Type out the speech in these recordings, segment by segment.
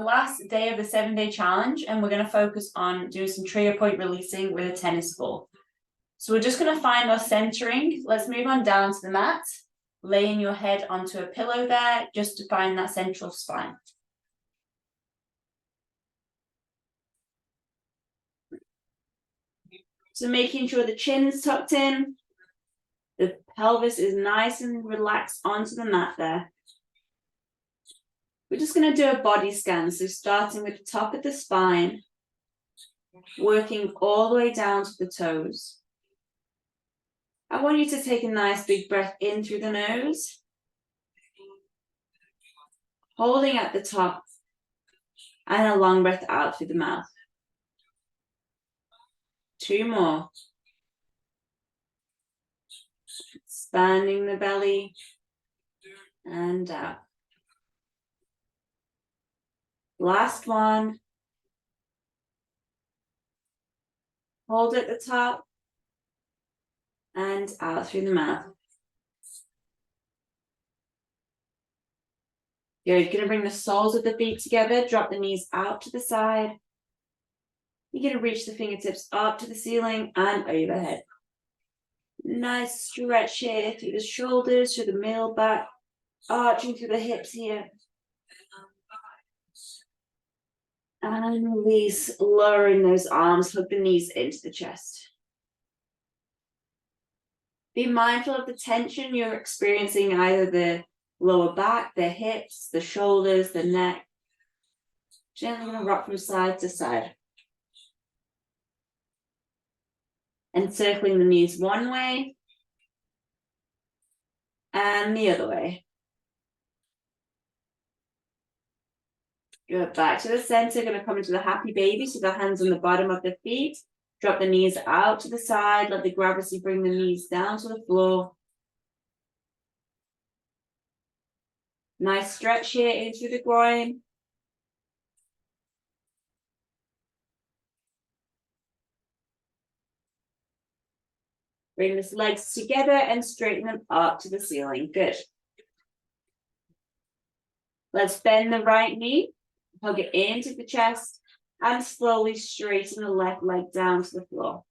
Last day of the 7-day challenge, and we're going to focus on doing some trigger point releasing with a tennis ball. So we're just going to find our centering. Let's move on down to the mat, laying your head onto a pillow there, just to find that central spine. So making sure the chin's tucked in, the pelvis is nice and relaxed onto the mat there. We're just going to do a body scan, so starting with the top of the spine, working all the way down to the toes. I want you to take a nice big breath in through the nose, holding at the top, and a long breath out through the mouth. 2 more. Expanding the belly and out. Last one. Hold at the top and out through the mouth. Good. You're going to bring the soles of the feet together, drop the knees out to the side. You're going to reach the fingertips up to the ceiling and overhead. Nice stretch here through the shoulders, through the middle back, arching through the hips here. And release, lowering those arms, hug the knees into the chest. Be mindful of the tension you're experiencing, either the lower back, the hips, the shoulders, the neck. Gently going to rock from side to side. Encircling the knees one way and the other way. Good, back to the center, going to come into the happy baby, so the hands on the bottom of the feet. Drop the knees out to the side, let the gravity bring the knees down to the floor. Nice stretch here into the groin. Bring the legs together and straighten them up to the ceiling. Good. Let's bend the right knee, hug it into the chest, and slowly straighten the left leg down to the floor.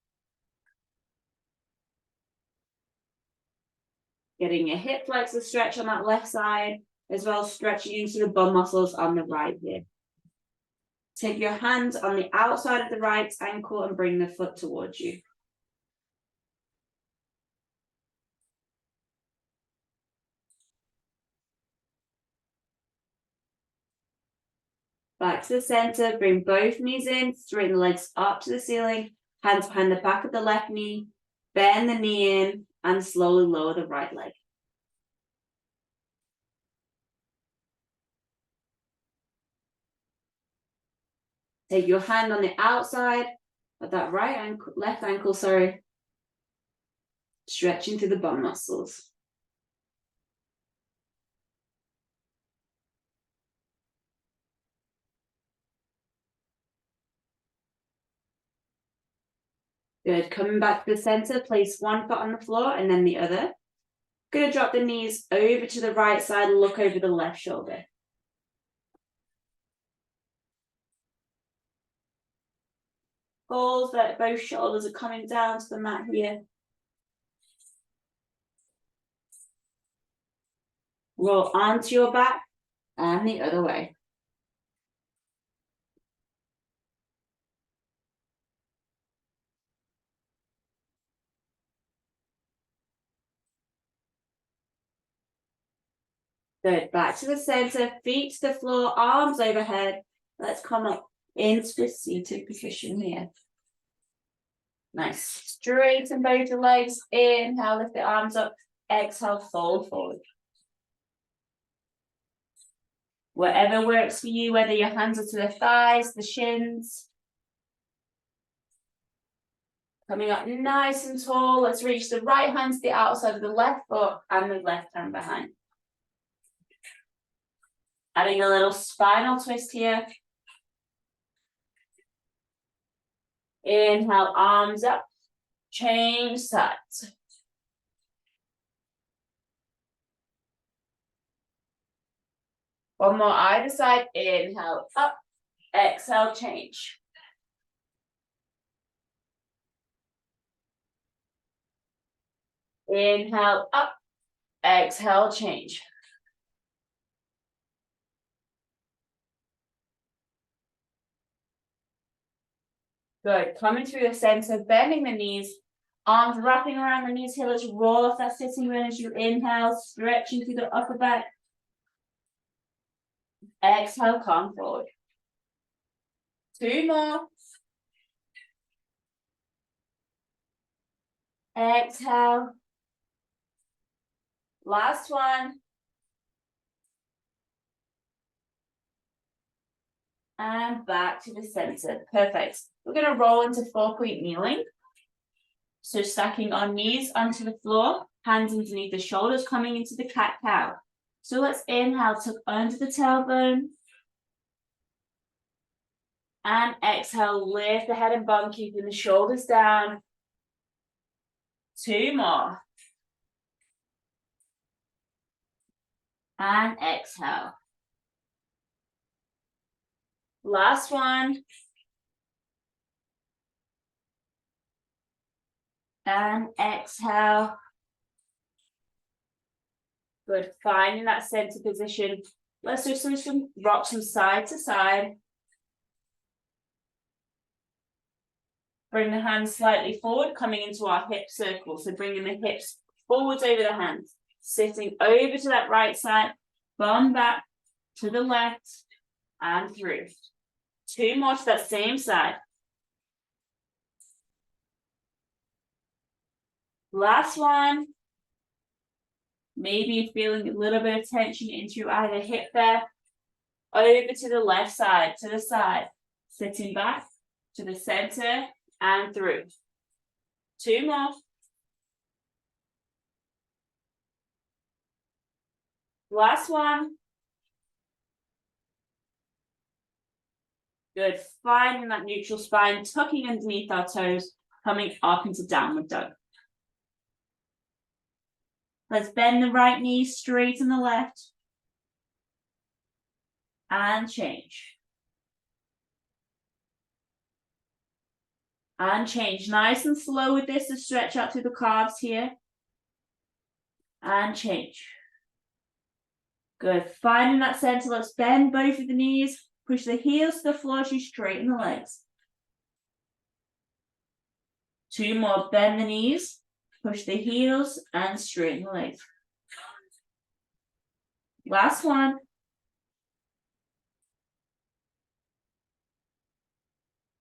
Getting a hip flexor stretch on that left side, as well as stretching into the bum muscles on the right here. Take your hands on the outside of the right ankle and bring the foot towards you. Back to the center, bring both knees in, straighten the legs up to the ceiling, hands behind the back of the left knee, bend the knee in, and slowly lower the right leg. Take your hand on the outside of that left ankle, stretching through the bum muscles. Good, coming back to the center, place one foot on the floor and then the other. Gonna drop the knees over to the right side, look over the left shoulder. Goals that both shoulders are coming down to the mat here. Roll onto your back and the other way. Good, back to the center, feet to the floor, arms overhead. Let's come up into a seated position here. Nice. Straighten both the legs. Inhale, lift the arms up. Exhale, fold forward. Whatever works for you, whether your hands are to the thighs, the shins. Coming up nice and tall. Let's reach the right hand to the outside of the left foot and the left hand behind. Adding a little spinal twist here. Inhale, arms up. Change sides. One more either side. Inhale, up. Exhale, change. Inhale, up. Exhale, change. Good. Coming through the center, bending the knees, arms wrapping around the knees here. Let's roll off that sitting bone as you inhale, stretching through the upper back. Exhale, come forward. 2 more. Exhale. Last one. And back to the center. Perfect. We're going to roll into 4-point kneeling. So stacking our knees onto the floor, hands underneath the shoulders, coming into the cat-cow. So let's inhale, tuck under the tailbone. And exhale, lift the head and bum, keeping the shoulders down. 2 more. And exhale. Last one. And exhale. Good. Finding that center position. Let's do some rocks from side to side. Bring the hands slightly forward, coming into our hip circle. So bringing the hips forwards over the hands. Sitting over to that right side. Bum back to the left and through. 2 more to that same side. Last one. Maybe you're feeling a little bit of tension into either hip there. Over to the left side, to the side. Sitting back to the center and through. 2 more. Last one. Good. Finding that neutral spine, tucking underneath our toes, coming up into downward dog. Let's bend the right knee, straighten the left. And change. And change. Nice and slow with this to stretch out through the calves here. And change. Good. Finding that center. Let's bend both of the knees. Push the heels to the floor as you straighten the legs. 2 more. Bend the knees. Push the heels and straighten the legs. Last one.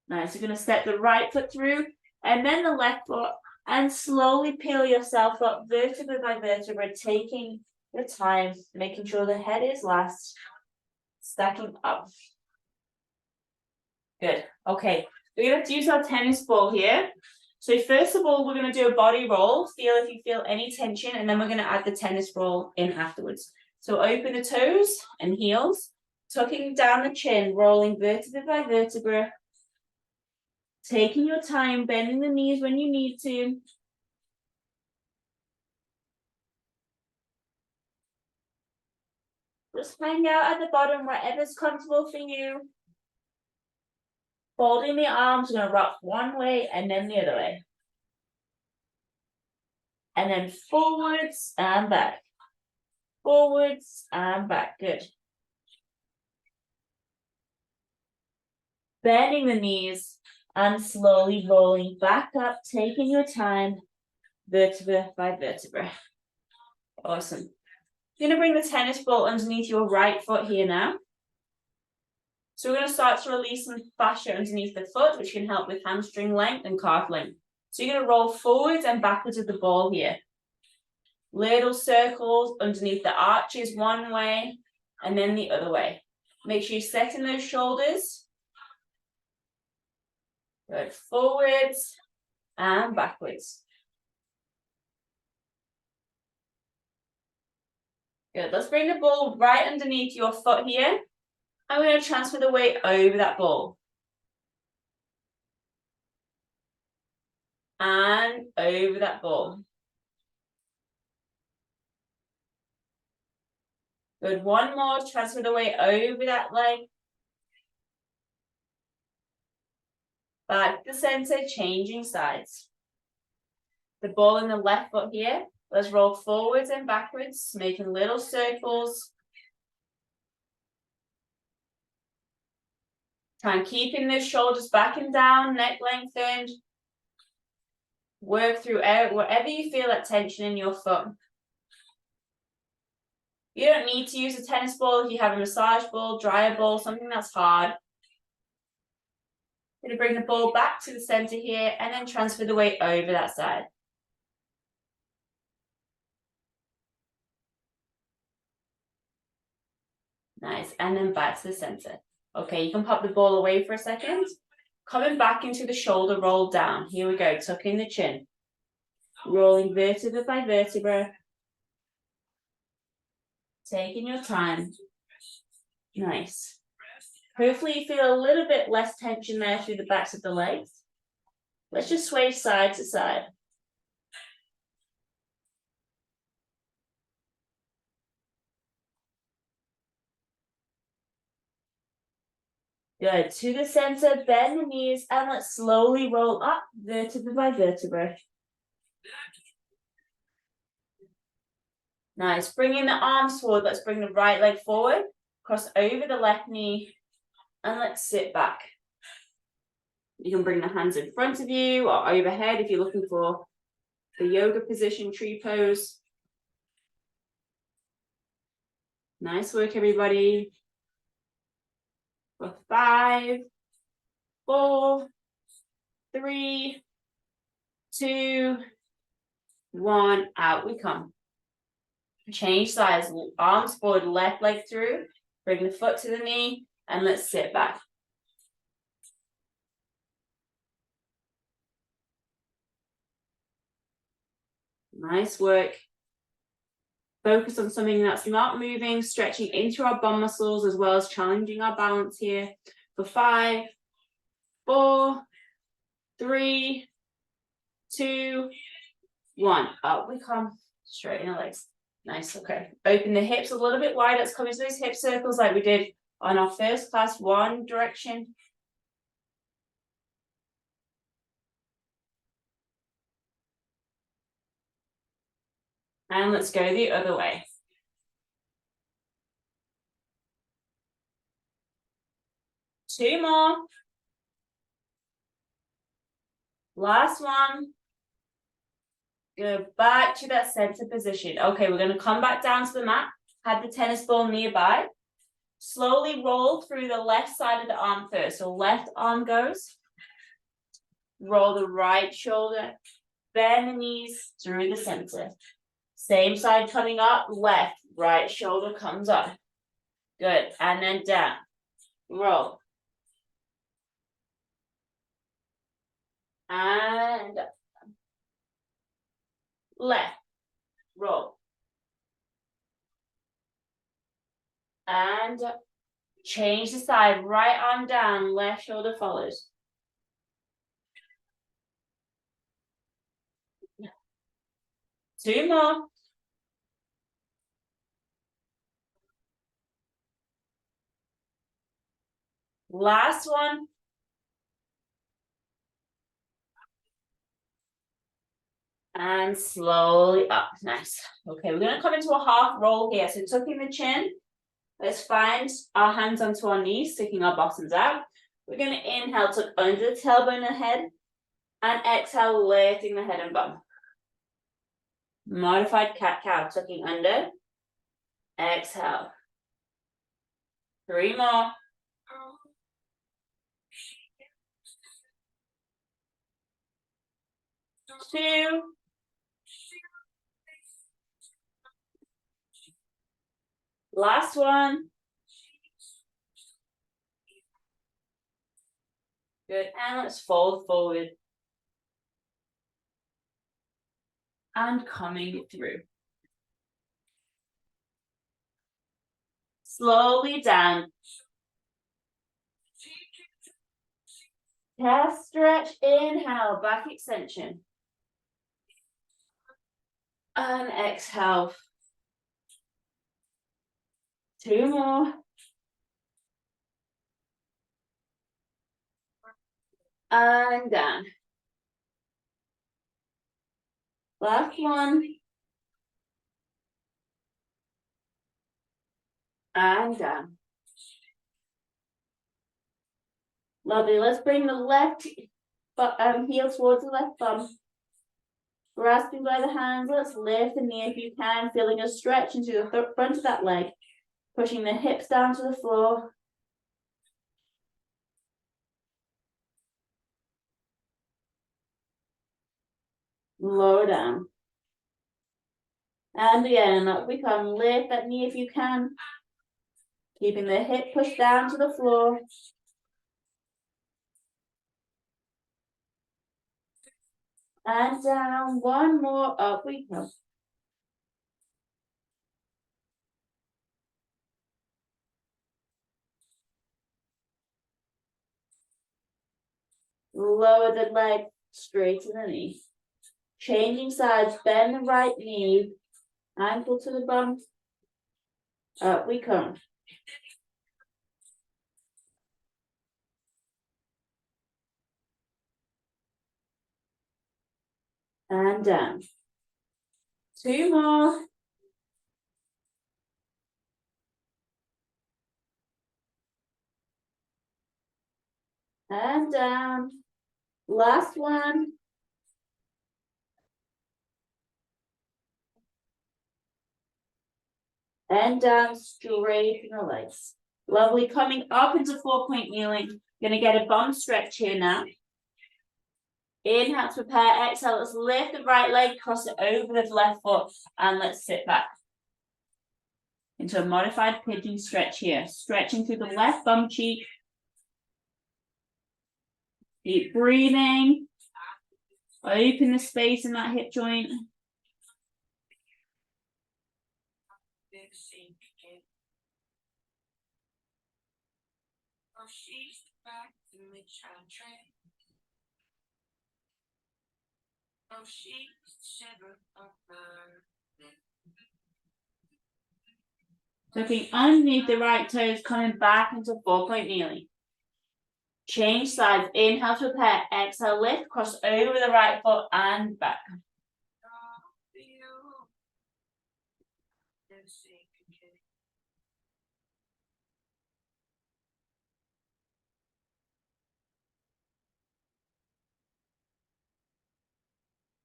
Nice. You're going to step the right foot through and then the left foot and slowly peel yourself up vertebra by vertebra, taking your time, making sure the head is last, stacking up. Good. Okay. We're going to use our tennis ball here. So first of all, we're going to do a body roll. Feel if you feel any tension, and then we're going to add the tennis ball in afterwards. So open the toes and heels, tucking down the chin, rolling vertebra by vertebra. Taking your time, bending the knees when you need to. Just hang out at the bottom, wherever's comfortable for you. Folding the arms, we're going to rock one way and then the other way. And then forwards and back. Forwards and back. Good. Bending the knees and slowly rolling back up, taking your time, vertebra by vertebra. Awesome. You're going to bring the tennis ball underneath your right foot here now. So we're going to start to release some fascia underneath the foot, which can help with hamstring length and calf length. So you're going to roll forwards and backwards with the ball here. Little circles underneath the arches one way and then the other way. Make sure you set in those shoulders. Good. Forwards and backwards. Good. Let's bring the ball right underneath your foot here. And we're going to transfer the weight over that ball. And over that ball. Good, one more, transfer the weight over that leg. Back to the center, changing sides. The ball in the left foot here. Let's roll forwards and backwards, making little circles. Try and keeping those shoulders back and down, neck lengthened. Work through wherever you feel that tension in your foot. You don't need to use a tennis ball if you have a massage ball, dryer ball, something that's hard. Going to bring the ball back to the center here and then transfer the weight over that side. Nice, and then back to the center. Okay, you can pop the ball away for a second. Coming back into the shoulder roll down. Here we go, tucking the chin. Rolling vertebra by vertebra. Taking your time. Nice. Hopefully you feel a little bit less tension there through the backs of the legs. Let's just sway side to side. Good, to the center, bend the knees, and let's slowly roll up, vertebra by vertebra. Nice, bringing the arms forward, let's bring the right leg forward, cross over the left knee, and let's sit back. You can bring the hands in front of you or overhead if you're looking for the yoga position, tree pose. Nice work, everybody. For 5, 4, 3, 2, 1, out we come. Change sides, arms forward, left leg through, bring the foot to the knee, and let's sit back. Nice work. Focus on something that's not moving, stretching into our bum muscles as well as challenging our balance here. For 5, 4, 3, 2, 1. Up we come. Straighten the legs. Nice, okay. Open the hips a little bit wide. Let's come into those hip circles like we did on our first class, one direction. And let's go the other way. Two more. Last one. Go back to that center position. Okay, we're going to come back down to the mat. Have the tennis ball nearby. Slowly roll through the left side of the arm first. So left arm goes. Roll the right shoulder. Bend the knees through the center. Same side coming up. Left, right shoulder comes up. Good. And then down. Roll. And up. Left. Roll. And up. Change the side. Right arm down. Left shoulder follows. Two more. Last one. And slowly up. Nice. Okay, we're going to come into a half roll here. So tucking the chin. Let's find our hands onto our knees, sticking our bottoms out. We're going to inhale, tuck under the tailbone and head. And exhale, lifting the head and bum. Modified cat-cow, tucking under. Exhale. 3 more. 2. Last one. Good, and let's fold forward. And coming through. Slowly down. Chest stretch, inhale, back extension. And exhale. 2 more. And down. Last one. And down. Lovely. Let's bring the left heel towards the left bum. Grasping by the hands, let's lift the knee if you can, feeling a stretch into the front of that leg. Pushing the hips down to the floor. Lower down. And again, up we come. Lift that knee if you can. Keeping the hip pushed down to the floor. And down. One more. Up we come. Lower the leg, straighten the knee. Changing sides, bend the right knee. Ankle to the bum. Up we come. And down. 2 more. And down. Last one. And down, straighten the legs. Lovely. Coming up into 4-point kneeling. Gonna get a bum stretch here now. Inhale to prepare, exhale, let's lift the right leg, cross it over the left foot, and let's sit back. Into a modified pigeon stretch here. Stretching through the left bum cheek. Keep breathing. Open the space in that hip joint. Looking underneath the right toes, coming back into 4-point kneeling. Change sides. Inhale to prepare. Exhale, lift, cross over the right foot and back.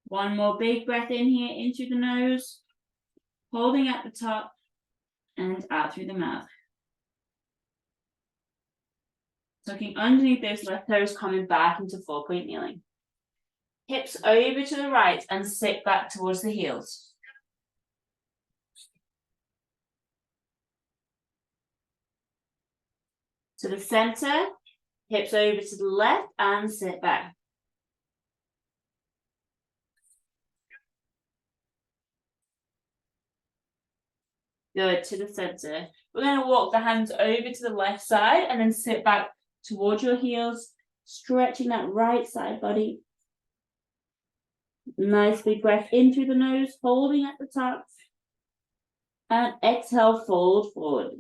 One more big breath in here, into the nose, holding at the top and out through the mouth. Tucking underneath those left toes, coming back into 4-point kneeling. Hips over to the right and sit back towards the heels. To the center, hips over to the left and sit back. Good, to the center. We're going to walk the hands over to the left side and then sit back towards your heels, stretching that right side body. Nice big breath in through the nose, holding at the top. And exhale, fold forward.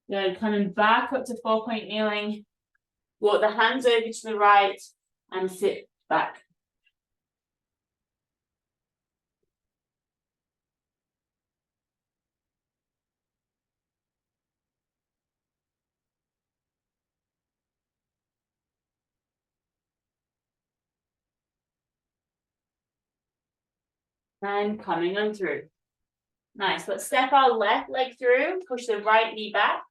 Good, coming back up to 4-point kneeling. Walk the hands over to the right and sit back. And coming on through. Nice, let's step our left leg through, push the right knee back,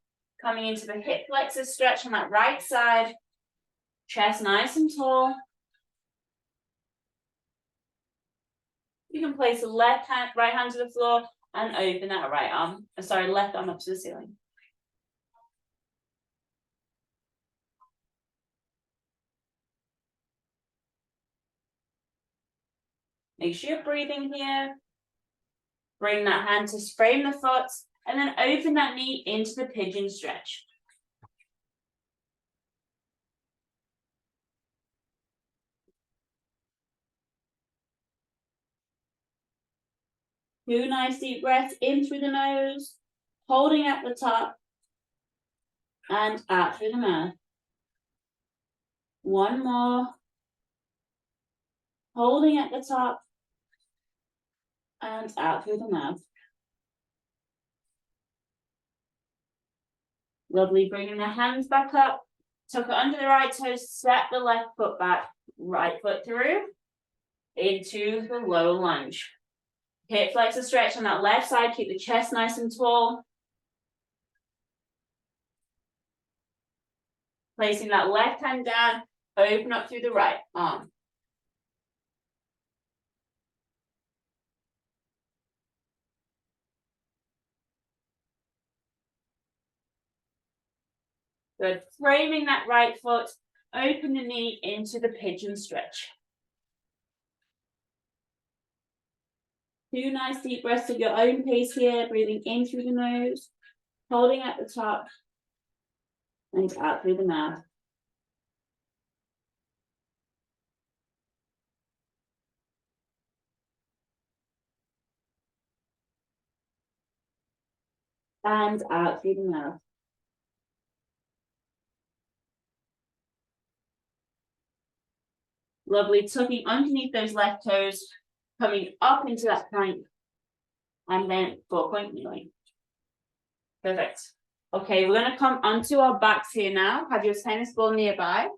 coming into the hip flexor stretch on that right side, chest nice and tall. You can place the right hand to the floor and open that left arm up to the ceiling. Make sure you're breathing here. Bring that hand to frame the foot and then open that knee into the pigeon stretch. 2 nice deep breaths in through the nose, holding at the top, and out through the mouth. 1 more. Holding at the top, and out through the mouth. Lovely, bringing the hands back up, tuck it under the right toes, step the left foot back, right foot through, into the low lunge. Hip flexor stretch on that left side, keep the chest nice and tall. Placing that left hand down, open up through the right arm. Good, framing that right foot, open the knee into the pigeon stretch. 2 nice deep breaths at your own pace here, breathing in through the nose, holding at the top, and out through the mouth. And out through the mouth. Lovely, tucking underneath those left toes, coming up into that plank, and then 4-point kneeling. Perfect. Okay, we're going to come onto our backs here now. Have your tennis ball nearby.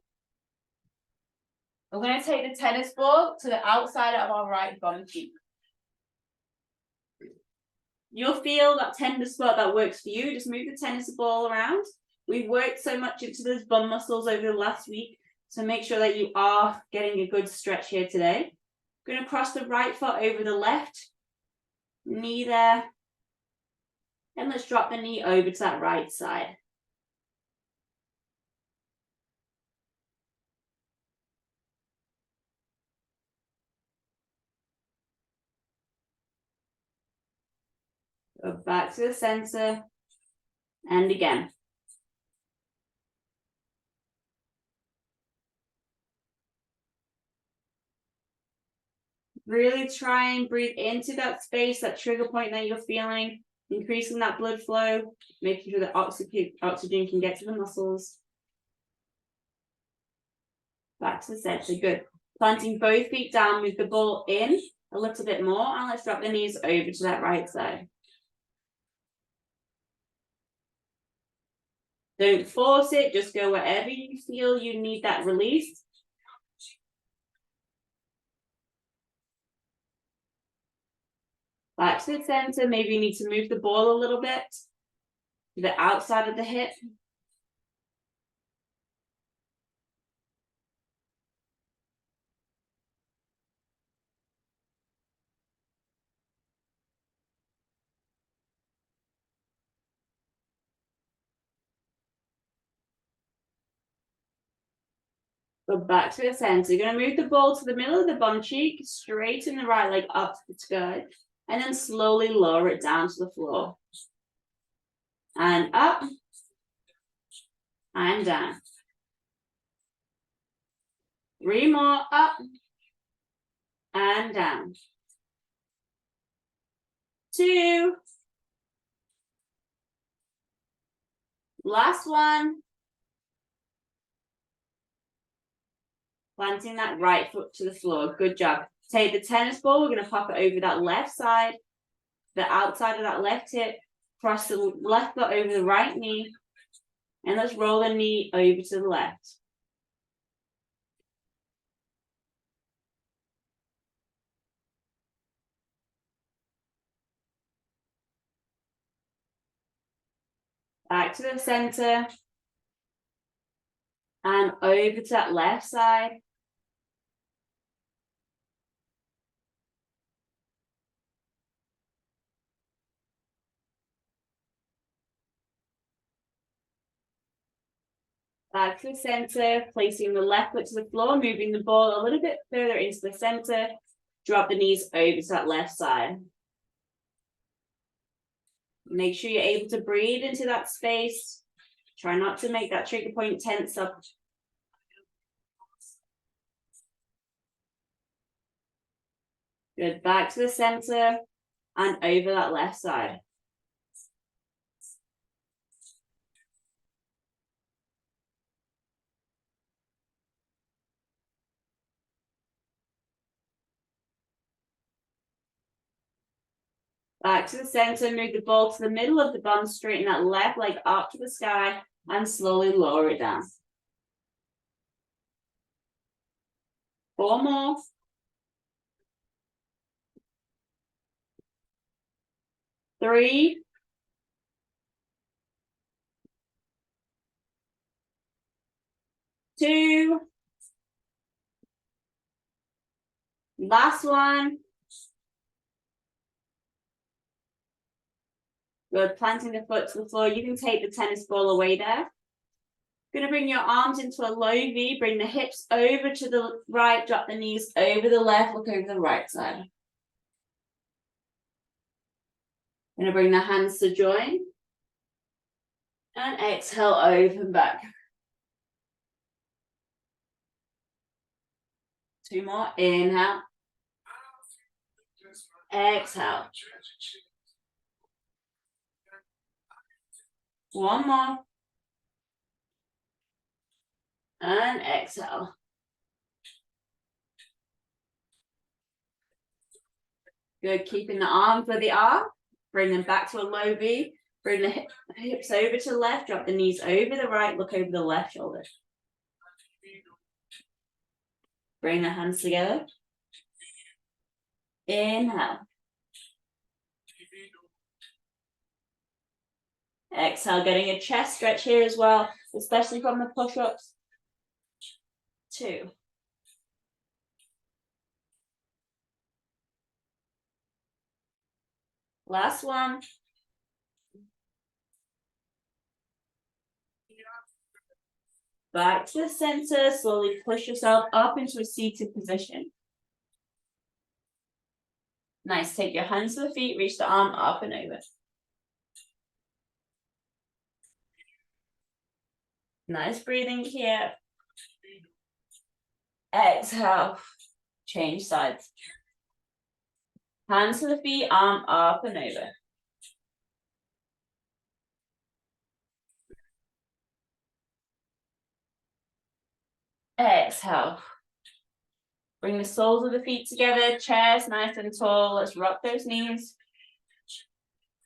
We're going to take the tennis ball to the outside of our right bum cheek. You'll feel that tender spot that works for you. Just move the tennis ball around. We've worked so much into those bum muscles over the last week, so make sure that you are getting a good stretch here today. I'm going to cross the right foot over the left, knee there, and let's drop the knee over to that right side. Go back to the center, and again. Really try and breathe into that space, that trigger point that you're feeling, increasing that blood flow, making sure that oxygen can get to the muscles. Back to the center, good. Planting both feet down, move the ball in a little bit more, and let's drop the knees over to that right side. Don't force it, just go wherever you feel you need that release. Back to the center, maybe you need to move the ball a little bit to the outside of the hip. Go back to the center. You're going to move the ball to the middle of the bum cheek, straighten the right leg up to the sky, and then slowly lower it down to the floor. And up, and down. 3 more, up, and down. 2. Last one. Planting that right foot to the floor. Good job. Take the tennis ball. We're going to pop it over that left side, the outside of that left hip. Cross the left foot over the right knee. And let's roll the knee over to the left. Back to the center. And over to that left side. Back to the center, placing the left foot to the floor, moving the ball a little bit further into the center. Drop the knees over to that left side. Make sure you're able to breathe into that space. Try not to make that trigger point tense up. Good, back to the center and over that left side. Back to the center, move the ball to the middle of the bum, straighten that left leg up to the sky, and slowly lower it down. 4 more. 3. 2. Last one. Good, planting the foot to the floor. You can take the tennis ball away there. Going to bring your arms into a low V, bring the hips over to the right, drop the knees over the left, look over the right side. Going to bring the hands to join. And exhale, open back. 2 more, inhale. Exhale. 1 more. And exhale. Good, keeping the arms where they are. Bring them back to a low V. Bring the hips over to the left, drop the knees over the right, look over the left shoulder. Bring the hands together. Inhale. Exhale, getting a chest stretch here as well, especially from the push-ups. 2. Last one. Back to the center, slowly push yourself up into a seated position. Nice, take your hands to the feet, reach the arm up and over. Nice breathing here. Exhale, change sides. Hands to the feet, arm up and over. Exhale. Bring the soles of the feet together, chest nice and tall. Let's rock those knees.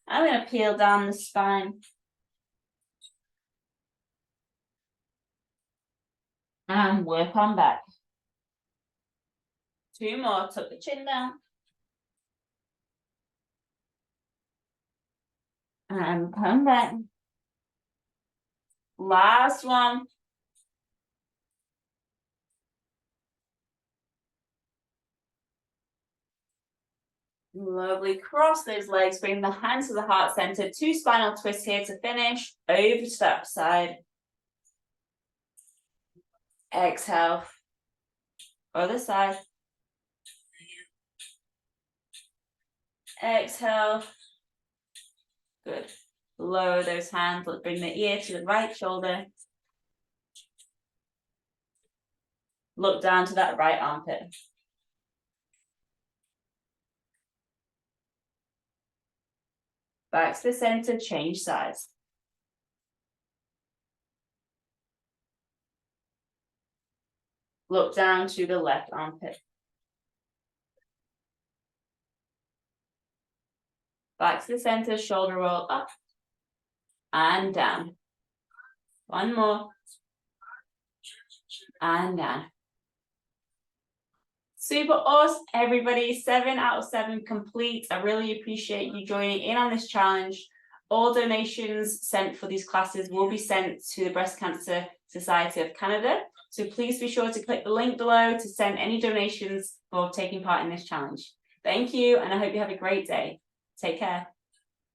I'm going to peel down the spine. And work on back. 2 more, tuck the chin down. And come back. Last one. Lovely, cross those legs, bring the hands to the heart center, 2 spinal twists here to finish, over to that side. Exhale, other side. Exhale, good. Lower those hands, let's bring the ear to the right shoulder. Look down to that right armpit. Back to the center, change sides. Look down to the left armpit. Back to the center, shoulder roll up and down. 1 more. And down. Super awesome, everybody. 7 out of 7 complete. I really appreciate you joining in on this challenge. All donations sent for these classes will be sent to the Breast Cancer Society of Canada. So please be sure to click the link below to send any donations for taking part in this challenge. Thank you, and I hope you have a great day. Take care.